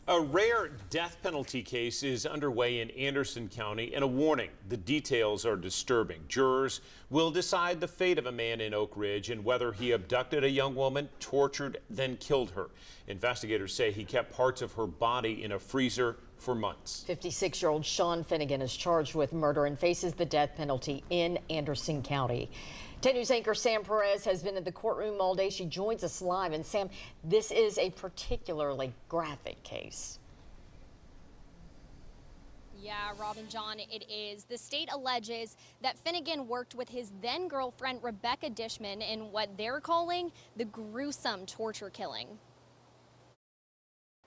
A rare death penalty case is underway in Anderson County, and a warning: the details are disturbing. Jurors will decide the fate of a man in Oak Ridge and whether he abducted a young woman, tortured, then killed her. Investigators say he kept parts of her body in a freezer for months. 56-year-old Sean Finnegan is charged with murder and faces the death penalty in Anderson County. 10 News anchor Sam Perez has been in the courtroom all day. She joins us live. And Sam, this is a particularly graphic case. Yeah, Robin John, it is. The state alleges that Finnegan worked with his then girlfriend Rebecca Dishman in what they're calling the gruesome torture killing.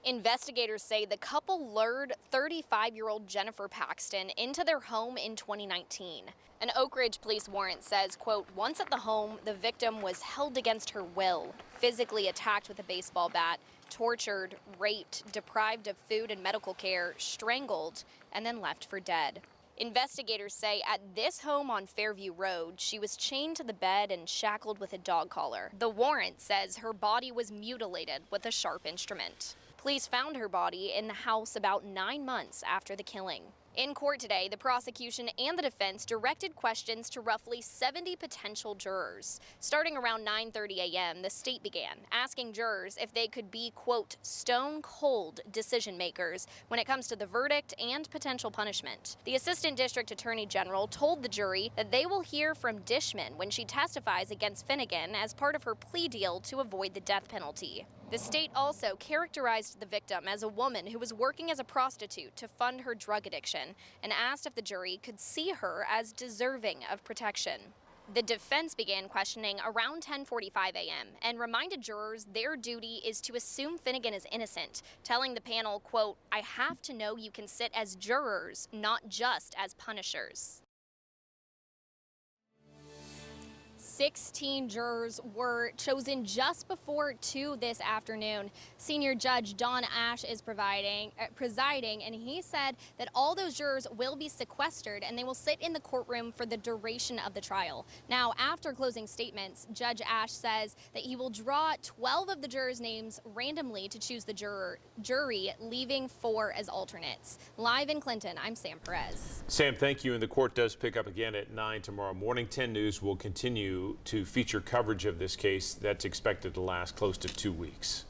Investigators say the couple lured 35-year-old Jennifer Paxton into their home in 2019. An Oak Ridge police warrant says, quote, once at the home, the victim was held against her will, physically attacked with a baseball bat, tortured, raped, deprived of food and medical care, strangled, and then left for dead. Investigators say at this home on Fairview Road, she was chained to the bed and shackled with a dog collar. The warrant says her body was mutilated with a sharp instrument. Police found her body in the house about 9 months after the killing. In court today, the prosecution and the defense directed questions to roughly 70 potential jurors. Starting around 9:30 a.m., the state began asking jurors if they could be, quote, stone cold decision makers when it comes to the verdict and potential punishment. The assistant district attorney general told the jury that they will hear from Dishman when she testifies against Finnegan as part of her plea deal to avoid the death penalty. The state also characterized the victim as a woman who was working as a prostitute to fund her drug addiction and asked if the jury could see her as deserving of protection. The defense began questioning around 10:45 a.m. and reminded jurors their duty is to assume Finnegan is innocent, telling the panel, quote, I have to know you can sit as jurors, not just as punishers. 16 jurors were chosen just before 2 this afternoon. Senior Judge Don Ash is presiding, and he said that all those jurors will be sequestered and they will sit in the courtroom for the duration of the trial. Now, after closing statements, Judge Ash says that he will draw 12 of the jurors' names randomly to choose the jury, leaving 4 as alternates. Live in Clinton, I'm Sam Perez. Sam, thank you. And the court does pick up again at 9 tomorrow morning. 10 News will continue to feature coverage of this case that's expected to last close to 2 weeks.